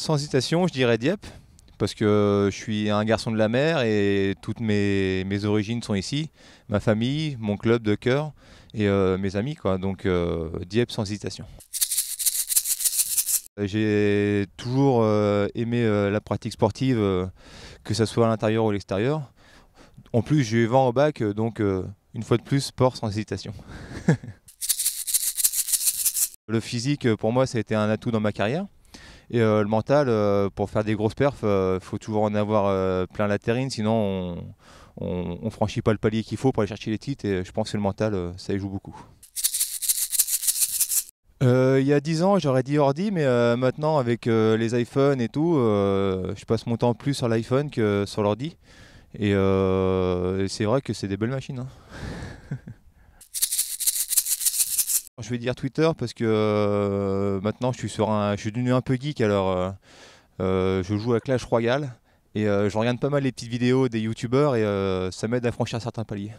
Sans hésitation, je dirais Dieppe, parce que je suis un garçon de la mer et toutes mes origines sont ici. Ma famille, mon club de cœur et mes amis, quoi. Donc Dieppe sans hésitation. J'ai toujours aimé la pratique sportive, que ce soit à l'intérieur ou à l'extérieur. En plus, j'ai eu vent au bac, donc une fois de plus, sport sans hésitation. Le physique, pour moi, ça a été un atout dans ma carrière. Et le mental, pour faire des grosses perfs, faut toujours en avoir plein la terrine, sinon on franchit pas le palier qu'il faut pour aller chercher les titres. Et je pense que le mental, ça y joue beaucoup. Il y a 10 ans, j'aurais dit ordi, mais maintenant, avec les iPhones et tout, je passe mon temps plus sur l'iPhone que sur l'ordi. Et c'est vrai que c'est des belles machines, hein. Je vais dire Twitter parce que maintenant je suis devenu un peu geek, alors je joue à Clash Royale et je regarde pas mal les petites vidéos des youtubeurs et ça m'aide à franchir certains paliers.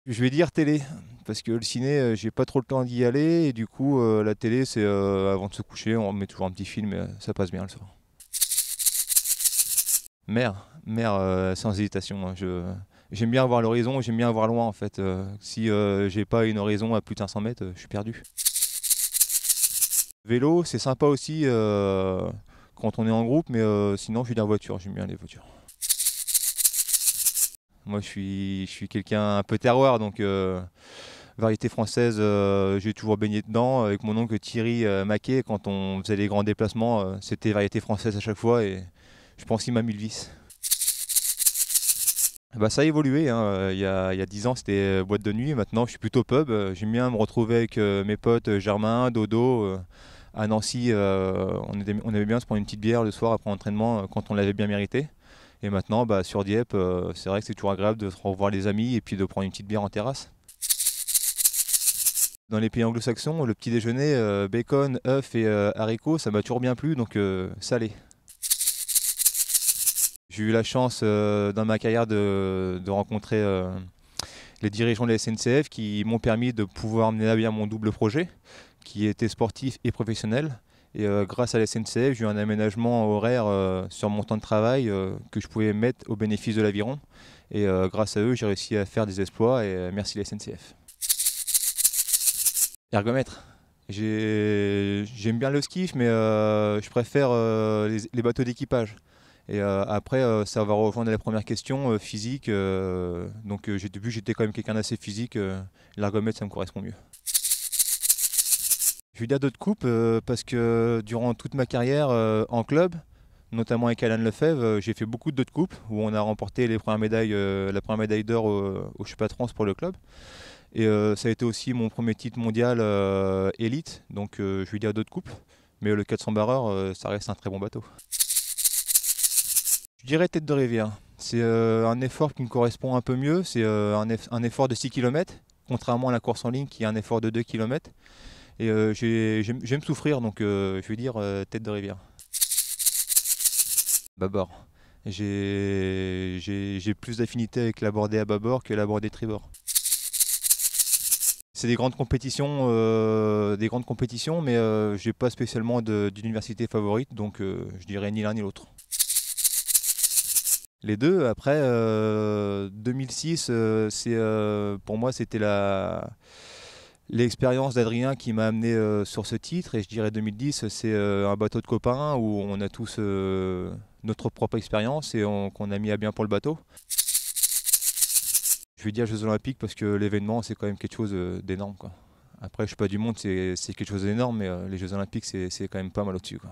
Je vais dire télé parce que le ciné, j'ai pas trop le temps d'y aller et du coup la télé c'est avant de se coucher, on met toujours un petit film et ça passe bien le soir. Mer, sans hésitation, hein. J'aime bien voir l'horizon, j'aime bien voir loin en fait. Si j'ai pas une horizon à plus de 500 mètres, je suis perdu. Vélo, c'est sympa aussi quand on est en groupe, mais sinon je suis en voiture, j'aime bien les voitures. Moi je suis quelqu'un un peu terroir, donc variété française, j'ai toujours baigné dedans. Avec mon oncle Thierry Maquet, quand on faisait les grands déplacements, c'était variété française à chaque fois et je pense qu'il m'a mis le vice. Bah, ça a évolué, hein. Il y a 10 ans, c'était boîte de nuit. Maintenant, je suis plutôt pub. J'aime bien me retrouver avec mes potes Germain, Dodo. À Nancy, on aimait bien se prendre une petite bière le soir après l'entraînement quand on l'avait bien mérité. Et maintenant, bah, sur Dieppe, c'est vrai que c'est toujours agréable de se revoir les amis et puis de prendre une petite bière en terrasse. Dans les pays anglo-saxons, le petit déjeuner, bacon, œufs et haricots, ça m'a toujours bien plu, donc salé. J'ai eu la chance dans ma carrière de rencontrer les dirigeants de la SNCF qui m'ont permis de pouvoir mener à bien mon double projet, qui était sportif et professionnel. Et grâce à la SNCF, j'ai eu un aménagement horaire sur mon temps de travail que je pouvais mettre au bénéfice de l'aviron. Et grâce à eux, j'ai réussi à faire des exploits et merci la SNCF. Ergomètre. J'aime bien le skiff, mais je préfère les bateaux d'équipage. Et après, ça va rejoindre la première question, physique. Donc vu que j'étais quand même quelqu'un d'assez physique, l'ergomètre, ça me correspond mieux. Je vais dire d'autres coupes parce que durant toute ma carrière en club, notamment avec Alain Lefebvre, j'ai fait beaucoup d'autres coupes où on a remporté les premières médailles, la première médaille d'or au Championnat de France pour le club. Et ça a été aussi mon premier titre mondial élite, donc je vais dire d'autres coupes. Mais le 400 barreur, ça reste un très bon bateau. Je dirais tête de rivière. C'est un effort qui me correspond un peu mieux. C'est un effort de 6 km, contrairement à la course en ligne qui est un effort de 2 km. Et j'aime souffrir, donc je vais dire tête de rivière. Bâbord. J'ai plus d'affinité avec la bordée à bâbord que la bordée tribord. C'est des grandes compétitions, mais j'ai pas spécialement d'université favorite, donc je dirais ni l'un ni l'autre. Les deux. Après 2006, pour moi c'était l'expérience d'Adrien qui m'a amené sur ce titre, et je dirais 2010 c'est un bateau de copains où on a tous notre propre expérience et qu'on a mis à bien pour le bateau. Je vais dire Jeux Olympiques parce que l'événement c'est quand même quelque chose d'énorme, quoi. Après je suis pas du monde, c'est quelque chose d'énorme, mais les Jeux Olympiques c'est quand même pas mal au-dessus, quoi.